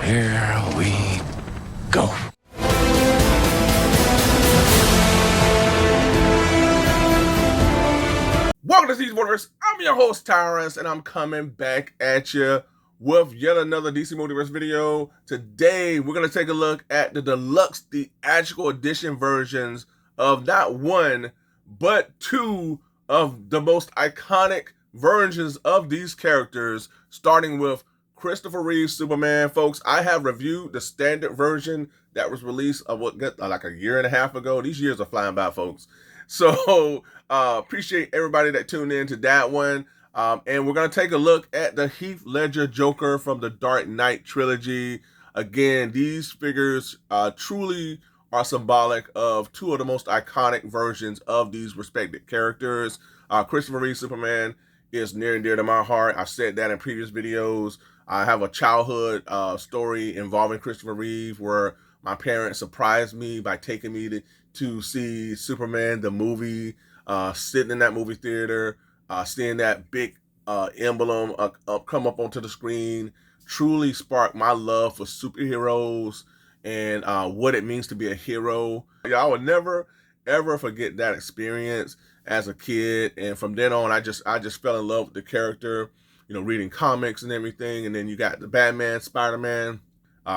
Here we go. Welcome to DC Multiverse. I'm your host, Tyrants, and I'm coming back at you with yet another DC Multiverse video. Today, we're going to take a look at the Deluxe Theatrical Edition versions of not one, but two of the most iconic versions of these characters, starting with Christopher Reeves Superman. Folks, I have reviewed the standard version that was released like a year and a half ago. These years are flying by, folks. So appreciate everybody that tuned in to that one. And we're going to take a look at the Heath Ledger Joker from the Dark Knight trilogy. Again, these figures truly are symbolic of two of the most iconic versions of these respected characters. Christopher Reeves Superman is near and dear to my heart. I've said that in previous videos. I have a childhood story involving Christopher Reeve where my parents surprised me by taking me to see Superman, the movie, sitting in that movie theater, seeing that big emblem come up onto the screen, truly sparked my love for superheroes and what it means to be a hero. I would never, ever forget that experience as a kid. And from then on, I just fell in love with the character, you know, reading comics and everything. And then you got the Batman, Spider-Man.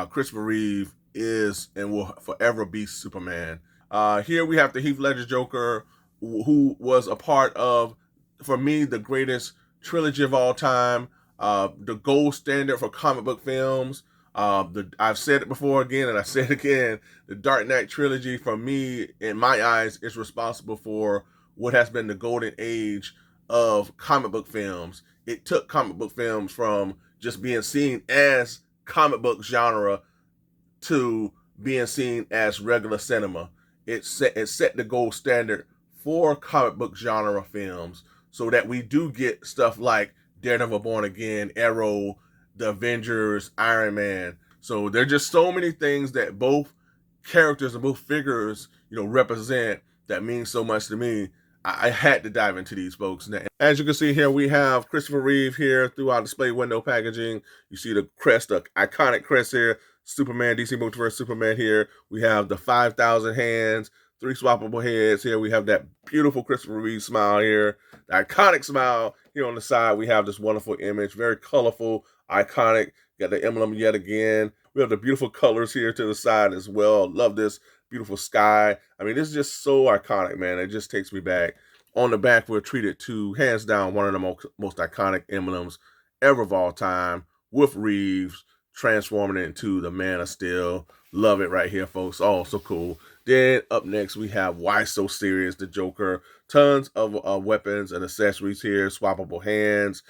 Christopher Reeve is and will forever be Superman. Here we have the Heath Ledger Joker, who was a part of, for me, the greatest trilogy of all time, the gold standard for comic book films. I've said it before again, and I say it again, the Dark Knight trilogy, for me, in my eyes, is responsible for what has been the golden age of comic book films. It took comic book films from just being seen as comic book genre to being seen as regular cinema. It set the gold standard for comic book genre films so that we do get stuff like Daredevil Born Again, Arrow, The Avengers, Iron Man. So there are just so many things that both characters and both figures, you know, represent that means so much to me. I had to dive into these folks. Now, as you can see here, we have Christopher Reeve here throughout display window packaging. You see the crest, the iconic crest here. Superman, DC Multiverse Superman here. We have the 5,000 hands, 3 swappable heads here. We have that beautiful Christopher Reeve smile here. The iconic smile here on the side. We have this wonderful image, very colorful, iconic. Got the emblem yet again. We have the beautiful colors here to the side as well. Love this beautiful sky. I mean, this is just so iconic, man. It just takes me back. On the back, we're treated to, hands down, one of the most iconic emblems ever of all time, with Reeves transforming it into the Man of Steel. Love it right here, folks. Oh, so cool. Then up next, we have Why So Serious, the Joker. Tons of weapons and accessories here, swappable hands.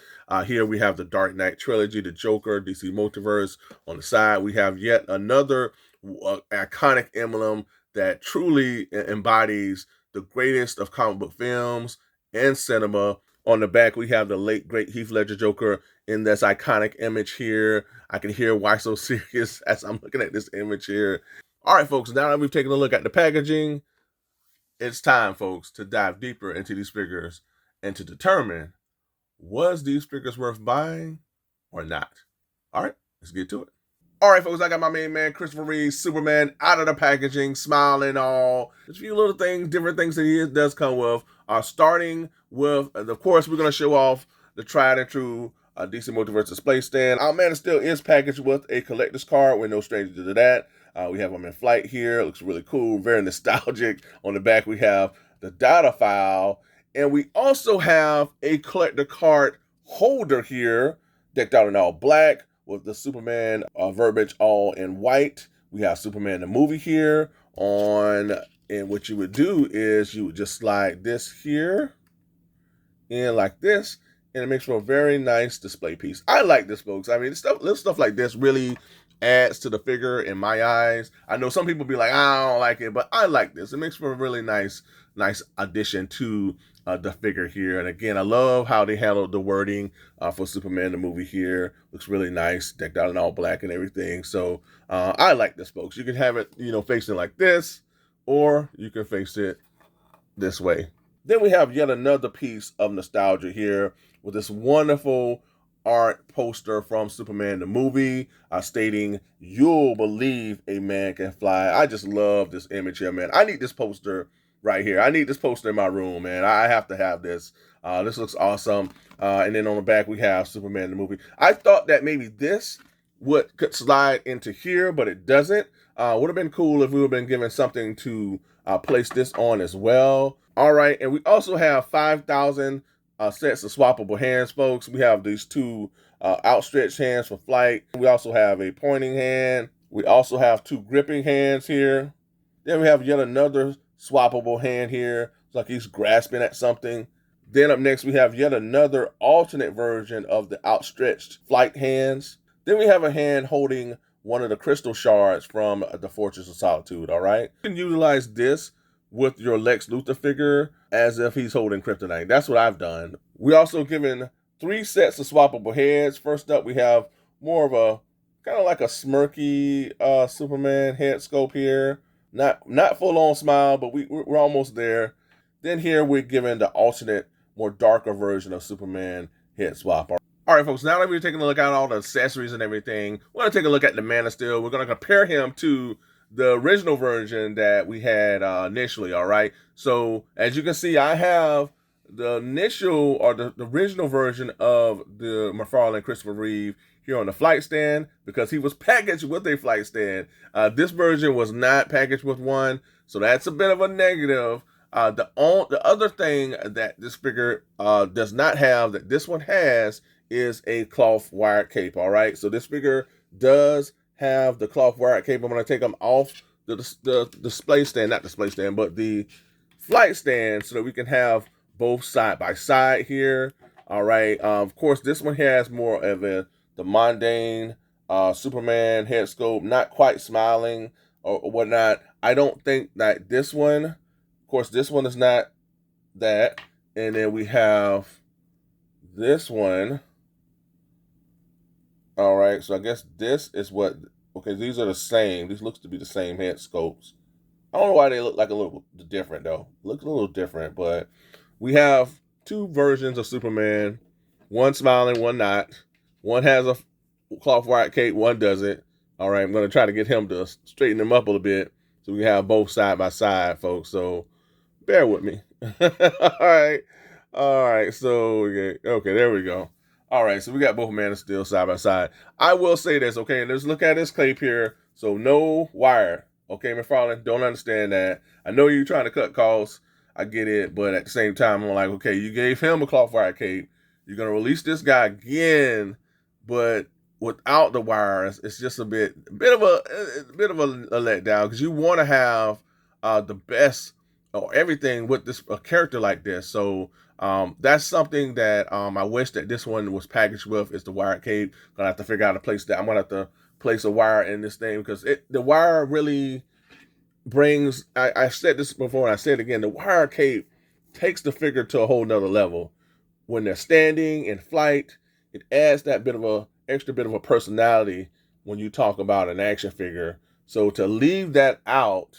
Here we have the Dark Knight trilogy, the Joker, DC Multiverse. On the side, we have yet another iconic emblem that truly embodies the greatest of comic book films and cinema. On the back, we have the late, great Heath Ledger Joker in this iconic image here. I can hear Why So Serious as I'm looking at this image here. All right, folks, now that we've taken a look at the packaging, it's time, folks, to dive deeper into these figures and to determine, was these figures worth buying or not? All right, let's get to it. All right, folks, I got my main man, Christopher Reeves Superman, out of the packaging, smiling all. There's a few little things, different things that he does come with. Starting with, of course, we're going to show off the tried and true DC Multiverse display stand. Our Man of Steel is packaged with a collector's card. We're no stranger to that. We have him in flight here. It looks really cool, very nostalgic. On the back, we have the data file. And we also have a collector card holder here, decked out in all black, with the Superman verbiage all in white. We have Superman the movie here on, and what you would do is you would just slide this here in like this, and it makes for a very nice display piece. I like this, folks. I mean, little stuff like this really adds to the figure in my eyes. I know some people be like, I don't like it, but I like this. It makes for a really nice addition to the figure here. And again, I love how they handled the wording for Superman the movie here. Looks really nice, decked out in all black and everything. So I like this, folks. You can have it, you know, facing like this, or you can face it this way. Then we have yet another piece of nostalgia here with this wonderful art poster from Superman the movie, stating, "You'll believe a man can fly." I just love this image here, man. I need this poster right here. I need this poster in my room, man. I have to have this. This looks awesome. And then on the back, we have Superman the movie. I thought that maybe this could slide into here, but it doesn't. Would have been cool if we would have been given something to place this on as well. All right, and we also have 5,000 sets of swappable hands, folks. We have these two outstretched hands for flight. We also have a pointing hand. We also have two gripping hands here. Then we have yet another swappable hand here. It's like he's grasping at something. Then up next, we have yet another alternate version of the outstretched flight hands. Then we have a hand holding one of the crystal shards from the Fortress of Solitude, all right? You can utilize this with your Lex Luthor figure as if he's holding kryptonite. That's what I've done. We also given 3 sets of swappable heads. First up, we have more of a kind of like a smirky Superman head sculpt here. Not full on smile, but we're almost there. Then here we're given the alternate, more darker version of Superman head swap. All right, folks, now that we're taking a look at all the accessories and everything, we're going to take a look at the Man of Steel. We're going to compare him to the original version that we had initially, all right? So, as you can see, I have the initial or the original version of the McFarlane Christopher Reeve here on the flight stand because he was packaged with a flight stand. This version was not packaged with one, so that's a bit of a negative. The other thing that this figure does not have that this one has is a cloth wired cape, all right? So this figure does have the cloth wired cape. I'm going to take them off the display stand, not display stand, but the flight stand so that we can have both side by side here, all right? Of course, this one has more of the mundane Superman head sculpt, not quite smiling or whatnot. I don't think that this one, of course, this one is not that. And then we have this one. All right, so I guess this is what, okay, these are the same. These looks to be the same head sculpts. I don't know why they look like a little different, though. Looks a little different, but we have 2 versions of Superman. One smiling, one not. One has a cloth wired cape, one doesn't. All right, I'm going to try to get him to straighten him up a little bit so we have both side by side, folks. So bear with me. All right, so, okay, there we go. All right, so we got both Man of Steel side by side. I will say this, okay, let's look at this cape here. So no wire, okay, McFarlane, don't understand that. I know you're trying to cut costs. I get it, but at the same time, I'm like, okay, you gave him a cloth wire cape. You're going to release this guy again, but without the wires, it's just a bit of a letdown because you want to have the best or everything with this a character like this. So that's something that I wish that this one was packaged with is the wire cape. Gonna have to figure out a place that I'm gonna have to place a wire in this thing because the wire really brings. I said this before and I said it again. The wire cape takes the figure to a whole nother level. When they're standing in flight, it adds that extra bit of a personality when you talk about an action figure. So to leave that out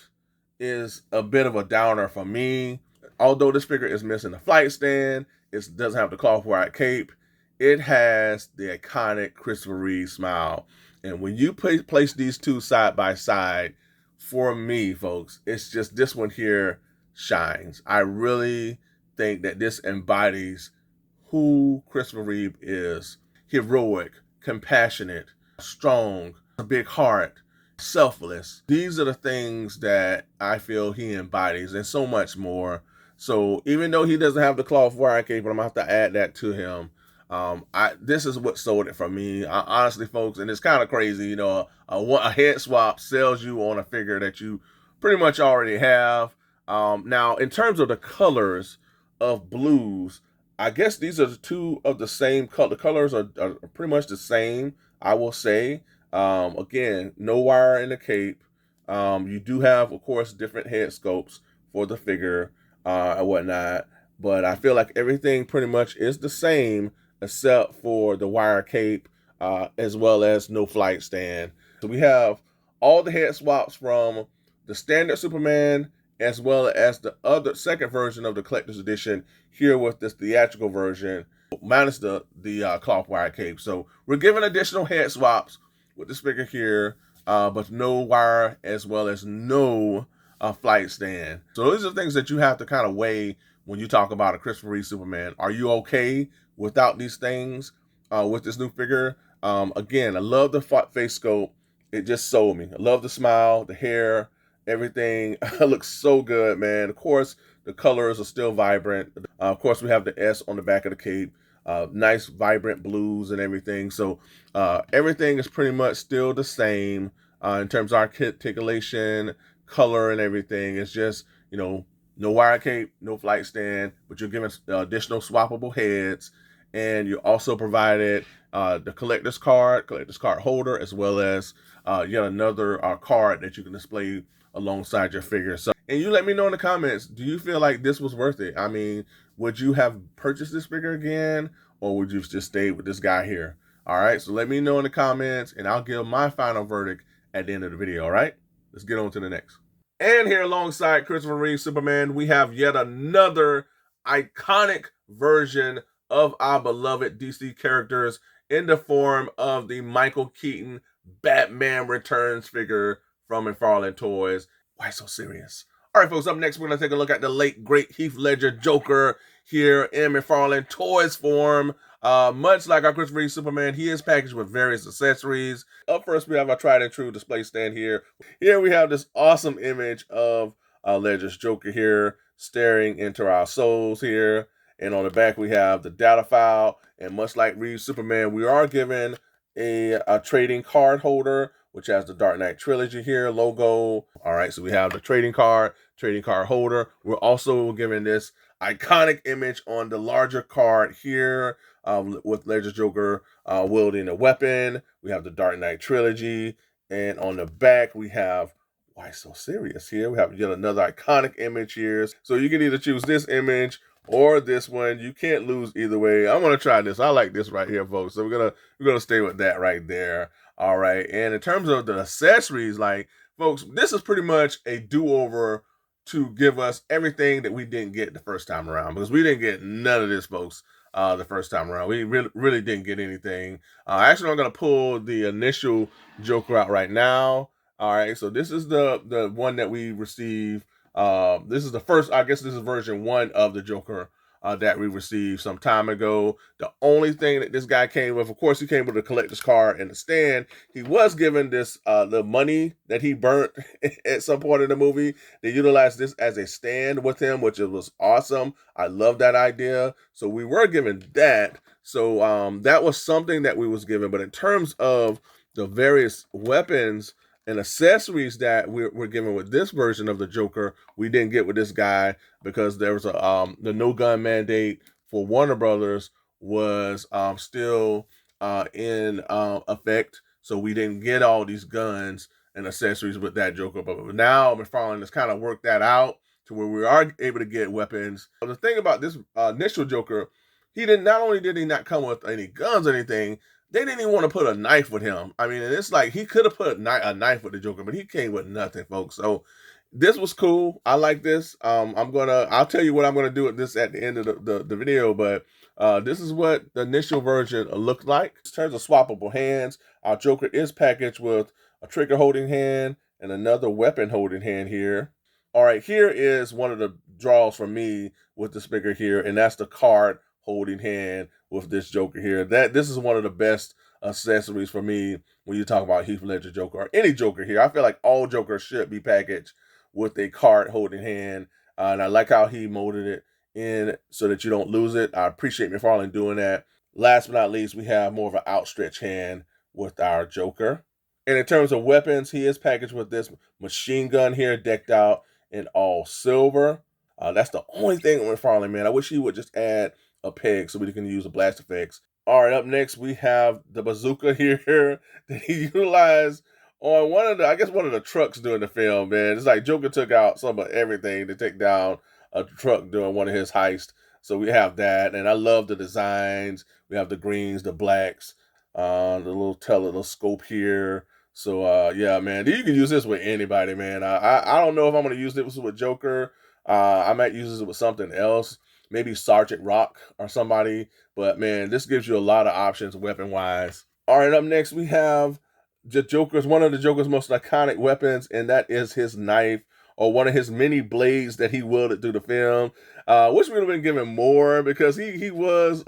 is a bit of a downer for me. Although this figure is missing the flight stand, it doesn't have the cloth wired cape, it has the iconic Christopher Reeve smile. And when you place these 2 side by side, for me, folks, it's just this one here shines. I really think that this embodies who Christopher Reeve is. Heroic, compassionate, strong, a big heart, selfless. These are the things that I feel he embodies and so much more. So even though he doesn't have the cloth wire cape, I'm going to have to add that to him. This is what sold it for me. Honestly, folks, and it's kind of crazy, you know, a head swap sells you on a figure that you pretty much already have. Now, in terms of the colors of blues, I guess these are 2 of the same color. The colors are pretty much the same, I will say. Again, no wire in the cape. You do have, of course, different head sculpts for the figure and whatnot. But I feel like everything pretty much is the same except for the wire cape as well as no flight stand. So we have all the head swaps from the standard Superman as well as the other second version of the collector's edition here with this theatrical version. minus the cloth wire cape. So we're giving additional head swaps with this figure here, but no wire as well as no flight stand. So those are things that you have to kind of weigh when you talk about a Christopher Reeves Superman. Are you okay without these things with this new figure? Again, I love the face sculpt. It just sold me. I love the smile, the hair, everything. Looks so good, man. Of course, the colors are still vibrant. Of course, we have the S on the back of the cape. Nice, vibrant blues and everything. So everything is pretty much still the same in terms of articulation, color, and everything. It's just, you know, no wire cape, no flight stand, but you're given additional swappable heads. And you also provided the collector's card holder, as well as yet another card that you can display alongside your figure. So, and you let me know in the comments, do you feel like this was worth it? I mean, would you have purchased this figure again, or would you just stay with this guy here? All right, so let me know in the comments, and I'll give my final verdict at the end of the video. All right, let's get on to the next. And here alongside Christopher Reeves Superman, we have yet another iconic version of our beloved DC characters in the form of the Michael Keaton Batman Returns figure from McFarlane Toys. Why so serious? All right, folks, up next, we're going to take a look at the late, great Heath Ledger Joker here in McFarlane Toys form. Much like our Christopher Reeves Superman, he is packaged with various accessories. Up first, we have our tried and true display stand here. Here we have this awesome image of Ledger's Joker here, staring into our souls here. And on the back, we have the data file. And much like Reeves Superman, we are given a trading card holder, which has the Dark Knight Trilogy here logo. All right, so we have the trading card holder. We're also given this iconic image on the larger card here with Ledger's Joker wielding a weapon. We have the Dark Knight Trilogy. And on the back, we have Why So Serious here. We have yet another iconic image here. So you can either choose this image or this one. You can't lose either way. I'm gonna try this. I like this right here, folks. So we're gonna stay with that right there. All right. And in terms of the accessories, like, folks, this is pretty much a do-over to give us everything that we didn't get the first time around, because we didn't get none of this, folks, the first time around. We really didn't get anything. Actually, I'm gonna pull the initial Joker out right now. All right. So this is the one that we received. This is the first, I guess this is version 1 of the Joker that we received some time ago. The only thing that this guy came with, of course, he came with a collector's card and the stand. He was given this, the money that he burnt at some point in the movie. They utilized this as a stand with him, which was awesome. I love that idea. So we were given that. So that was something that we was given. But in terms of the various weapons and accessories that we're given with this version of the Joker, we didn't get with this guy, because there was a the no gun mandate for Warner Brothers was still in effect, so we didn't get all these guns and accessories with that Joker. But now McFarlane has kind of worked that out to where we are able to get weapons. But the thing about this initial Joker, not only did he not come with any guns or anything, they didn't even want to put a knife with him. I mean, and it's like he could have put a knife with the Joker, but he came with nothing, folks. So this was cool. I like this. I'll tell you what I'm gonna do with this at the end of the video, but this is what the initial version looked like. In terms of swappable hands, our Joker is packaged with a trigger holding hand and another weapon holding hand here. All right, here is one of the draws for me with this figure here, and that's the card holding hand with this Joker here. This is one of the best accessories for me when you talk about Heath Ledger Joker or any Joker here. I feel like all Jokers should be packaged with a card holding hand, and I like how he molded it in so that you don't lose it. I appreciate McFarlane doing that. Last but not least, we have more of an outstretched hand with our Joker. And in terms of weapons, he is packaged with this machine gun here, decked out in all silver. That's the only thing with McFarlane, man. I wish he would just add a peg so we can use the blast effects. All right, up next we have the bazooka here that he utilized on one of the trucks during the film, man. It's like Joker took out some of everything to take down a truck during one of his heists. So we have that, and I love the designs. We have the greens, the blacks, the little scope here. So yeah, man, you can use this with anybody, man. I don't know if I'm gonna use this with Joker. I might use this with something else. maybe Sergeant Rock or somebody. But man, this gives you a lot of options weapon-wise. All right, up next we have one of the Joker's most iconic weapons, and that is his knife, or one of his many blades that he wielded through the film. Wish we would have been given more, because he was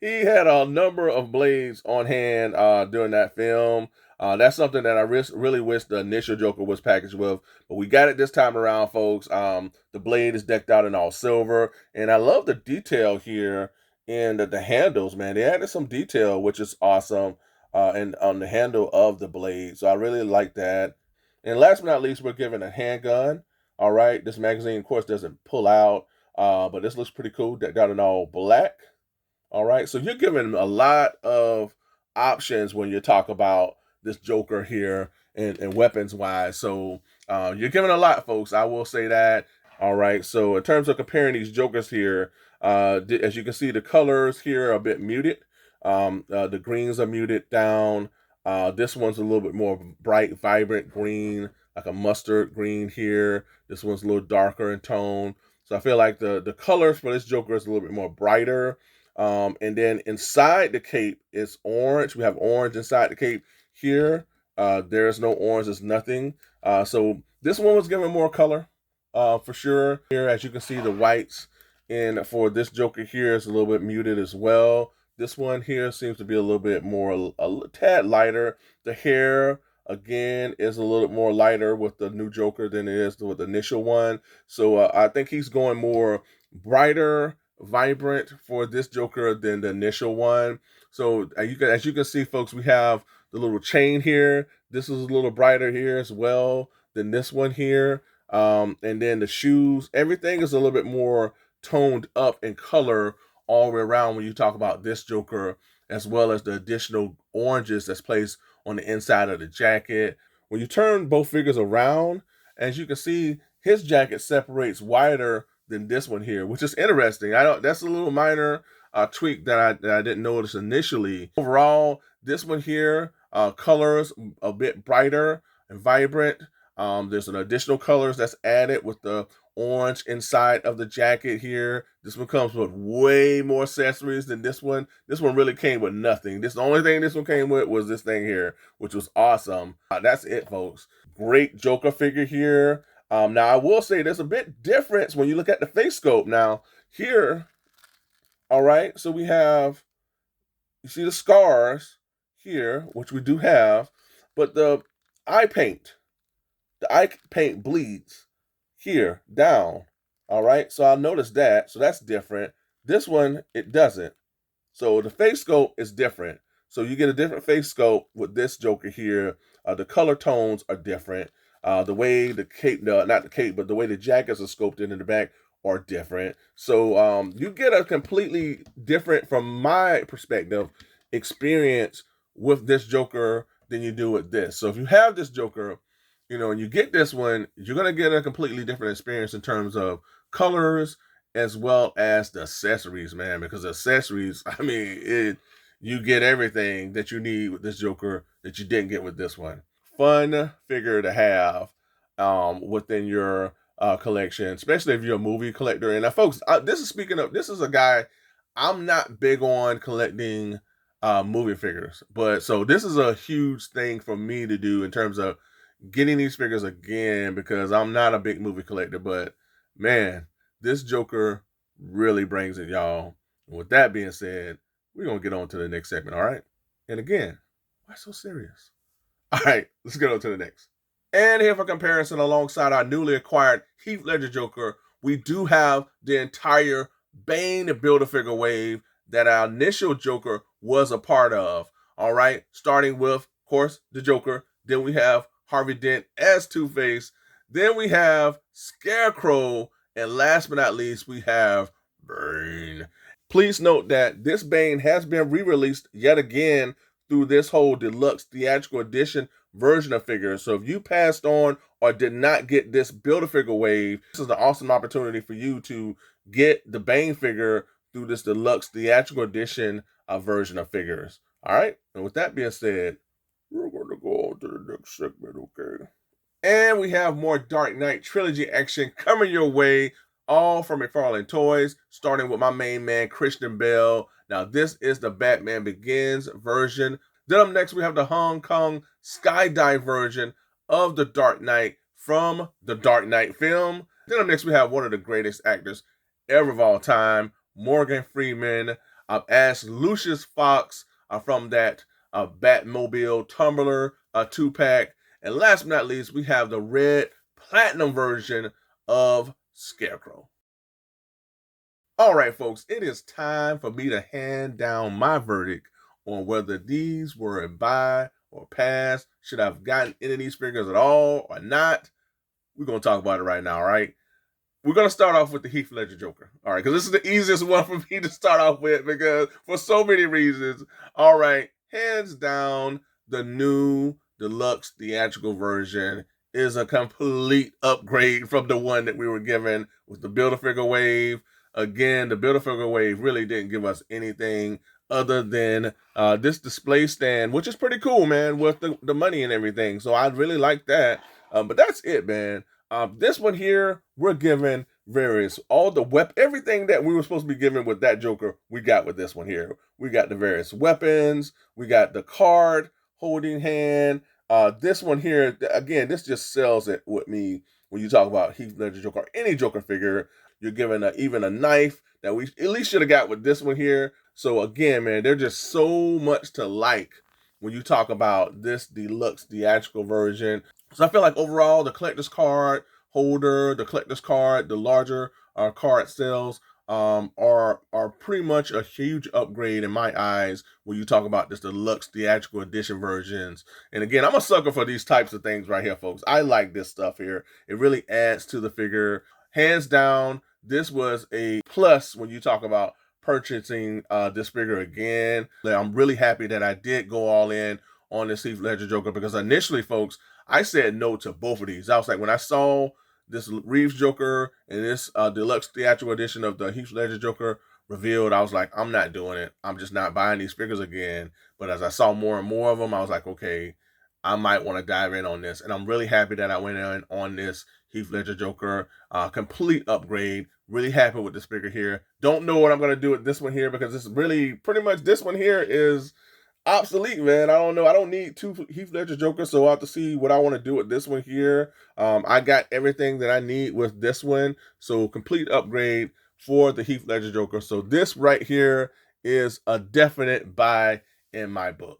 he had a number of blades on hand during that film. That's something that I really wish the initial Joker was packaged with, but we got it this time around, folks. The blade is decked out in all silver, and I love the detail here in the handles, man. They added some detail, which is awesome, and on the handle of the blade. So I really like that. And last but not least, we're given a handgun. All right, this magazine, of course, doesn't pull out, but this looks pretty cool. That got it all black. All right, so you're given a lot of options when you talk about this Joker here, and weapons wise. So you're given a lot, folks. I will say that. All right, so in terms of comparing these Jokers here, as you can see, the colors here are a bit muted. The greens are muted down. This one's a little bit more bright, vibrant green, like a mustard green here. This one's a little darker in tone. So I feel like the colors for this Joker is a little bit more brighter. And then inside the cape is orange. We have orange inside the cape here. There's no orange, there's nothing. So this one was given more color, for sure. Here, as you can see, the whites and for this Joker here is a little bit muted as well. This one here seems to be a little bit more, a tad lighter. The hair, again, is a little bit more lighter with the new Joker than it is with the initial one. So I think he's going more brighter, vibrant for this Joker than the initial one. So as you can see, folks, we have the little chain here. This is a little brighter here as well than this one here. And then the shoes, everything is a little bit more toned up in color all the way around when you talk about this Joker, as well as the additional oranges that's placed on the inside of the jacket. When you turn both figures around, as you can see, his jacket separates wider than this one here, which is interesting. That's a little minor tweak that I didn't notice initially. Overall, this one here, colors a bit brighter and vibrant. There's an additional colors that's added with the orange inside of the jacket here. This one comes with way more accessories than this one. This one really came with nothing. The only thing this one came with was this thing here, which was awesome. That's it, folks. Great Joker figure here. Now, I will say there's a bit difference when you look at the face sculpt. Now, here, all right, so we have, you see the scars here, which we do have, but the eye paint bleeds here down. All right, so I noticed that. So that's different. This one, it doesn't. So the face sculpt is different. So you get a different face sculpt with this Joker here. The color tones are different. The way the cape, not the cape, but the way the jackets are sculpted in the back are different. So you get a completely different, from my perspective, experience with this Joker than you do with this. So if you have this Joker, and you get this one, you're going to get a completely different experience in terms of colors as well as the accessories, man, because the accessories, I mean, you get everything that you need with this Joker that you didn't get with this one. Fun figure to have within your collection, especially if you're a movie collector. And folks, this is a guy, I'm not big on collecting movie figures, but so this is a huge thing for me to do in terms of getting these figures again, because I'm not a big movie collector, but man, this Joker really brings it, y'all. And with that being said, we're going to get on to the next segment, all right? And again, why so serious? All right, let's get on to the next. And here for comparison, alongside our newly acquired Heath Ledger Joker, we do have the entire Bane Build-A-Figure wave that our initial Joker was a part of, all right? Starting with, of course, the Joker. Then we have Harvey Dent as Two-Face. Then we have Scarecrow. And last but not least, we have Bane. Please note that this Bane has been re-released yet again through this whole deluxe theatrical edition version of figures. So if you passed on or did not get this Build-A-Figure wave, this is an awesome opportunity for you to get the Bane figure through this deluxe theatrical edition version of figures. All right. And with that being said, we're going to go on to the next segment, okay? And we have more Dark Knight trilogy action coming your way all from McFarlane Toys, starting with my main man, Christian Bale. Now, this is the Batman Begins version. Then up next, we have the Hong Kong skydive version of The Dark Knight from the Dark Knight film. Then up next, we have one of the greatest actors ever of all time, Morgan Freeman, as Lucius Fox from that Batmobile Tumbler 2-pack. And last but not least, we have the red platinum version of Scarecrow. All right, folks, it is time for me to hand down my verdict on whether these were a buy or pass. Should I have gotten any of these figures at all or not? We're going to talk about it right now, all right? We're going to start off with the Heath Ledger Joker, all right? Because this is the easiest one for me to start off with because for so many reasons. All right, hands down, the new deluxe theatrical version is a complete upgrade from the one that we were given with the Build-A-Figure wave. Again, the Build-A-Figure wave really didn't give us anything other than this display stand, which is pretty cool, man, with the money and everything. So I really like that. But that's it, man. This one here, we're given various, everything that we were supposed to be given with that Joker, we got with this one here. We got the various weapons. We got the card holding hand. This one here, again, this just sells it with me when you talk about Heath Ledger Joker or any Joker figure. You're given even a knife that we at least should have got with this one here. So again, man, there's just so much to like when you talk about this deluxe theatrical version. So I feel like overall, the collector's card holder, the collector's card, the larger card sales are pretty much a huge upgrade in my eyes when you talk about this deluxe theatrical edition versions. And again, I'm a sucker for these types of things right here, folks. I like this stuff here. It really adds to the figure. Hands down, this was a plus when you talk about purchasing this figure again. I'm really happy that I did go all in on this Heath Ledger Joker because initially, folks, I said no to both of these. I was like, when I saw this Reeves Joker and this deluxe theatrical edition of the Heath Ledger Joker revealed, I was like, I'm not doing it. I'm just not buying these figures again. But as I saw more and more of them, I was like, okay, I might want to dive in on this. And I'm really happy that I went in on this Heath Ledger Joker. Complete upgrade. Really happy with this figure here. Don't know what I'm going to do with this one here because this is really pretty much this one here is obsolete, man. I don't know. I don't need two Heath Ledger Jokers, so I'll have to see what I want to do with this one here. I got everything that I need with this one. So complete upgrade for the Heath Ledger Joker. So this right here is a definite buy in my book.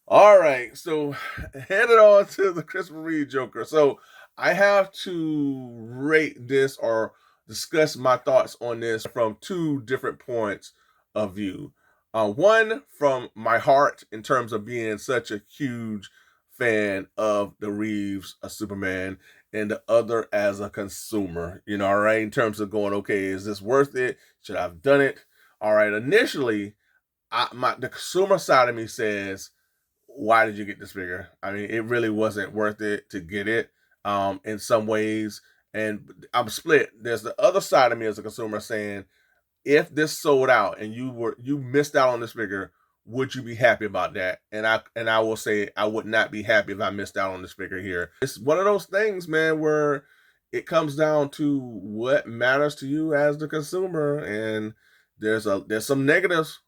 All right, so headed on to the Christopher Reeves Joker. So I have to rate this or discuss my thoughts on this from two different points of view. One from my heart in terms of being such a huge fan of the Reeves Superman, and the other as a consumer, all right, in terms of going, okay, is this worth it? Should I have done it? All right, initially, the consumer side of me says, why did you get this figure? I mean, it really wasn't worth it to get it in some ways. And I'm split. There's the other side of me as a consumer saying, if this sold out and you missed out on this figure, would you be happy about that? And I will say I would not be happy if I missed out on this figure here. It's one of those things, man, where it comes down to what matters to you as the consumer. And there's some negatives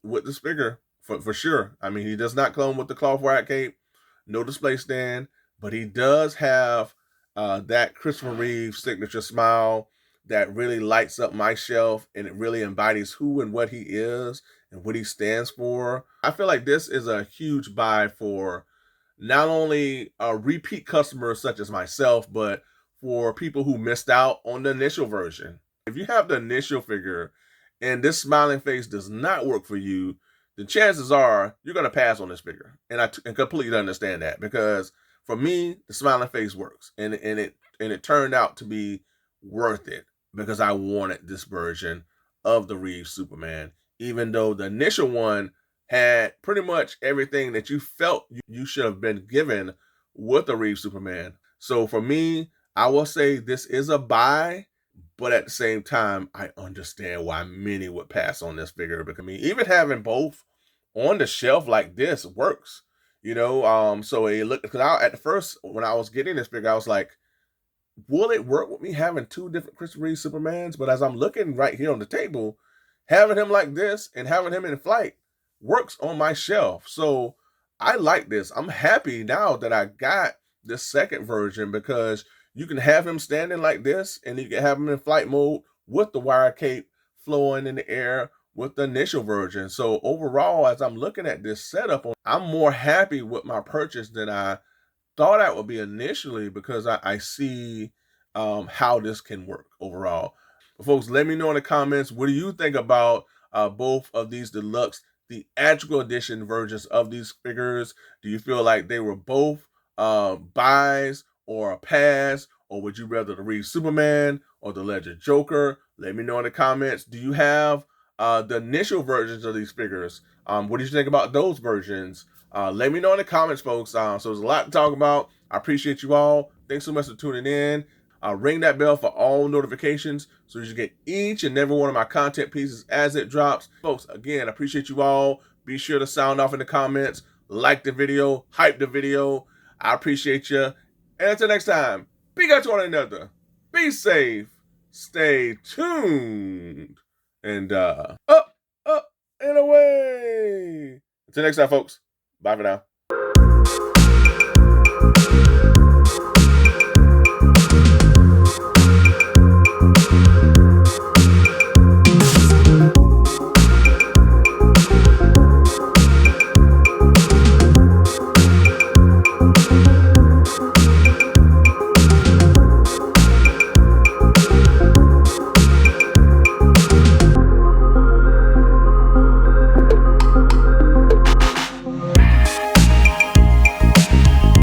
with this figure for sure. I mean, he does not come with the cloth white cape, no display stand, but he does have that Christopher Reeves signature smile that really lights up my shelf, and it really embodies who and what he is and what he stands for. I feel like this is a huge buy for not only repeat customers such as myself, but for people who missed out on the initial version. If you have the initial figure and this smiling face does not work for you, the chances are you're going to pass on this figure. And I completely understand that because for me, the smiling face works, and it turned out to be worth it because I wanted this version of the Reeves Superman, even though the initial one had pretty much everything that you felt you should have been given with the Reeves Superman. So for me, I will say this is a buy, but at the same time, I understand why many would pass on this figure because even having both on the shelf like this works, so it looked, because at the first when I was getting this figure, I was like, will it work with me having two different Christopher Reeves Supermans? But as I'm looking right here on the table, having him like this and having him in flight works on my shelf. So I like this. I'm happy now that I got this second version because you can have him standing like this and you can have him in flight mode with the wire cape flowing in the air with the initial version. So overall, as I'm looking at this setup, I'm more happy with my purchase than I thought I would be initially because I see how this can work overall. But folks, let me know in the comments, what do you think about both of these deluxe theatrical edition versions of these figures? Do you feel like they were both buys or a pass, or would you rather the Reeves Superman or the Ledger Joker? Let me know in the comments. Do you have the initial versions of these figures? What do you think about those versions? Let me know in the comments, folks. So there's a lot to talk about. I appreciate you all. Thanks so much for tuning in. Ring that bell for all notifications so you get each and every one of my content pieces as it drops. Folks, again, I appreciate you all. Be sure to sound off in the comments, like the video, hype the video. I appreciate you. And until next time, be good to one another. Be safe. Stay tuned. And up, and away. Until next time, folks. Bye for now.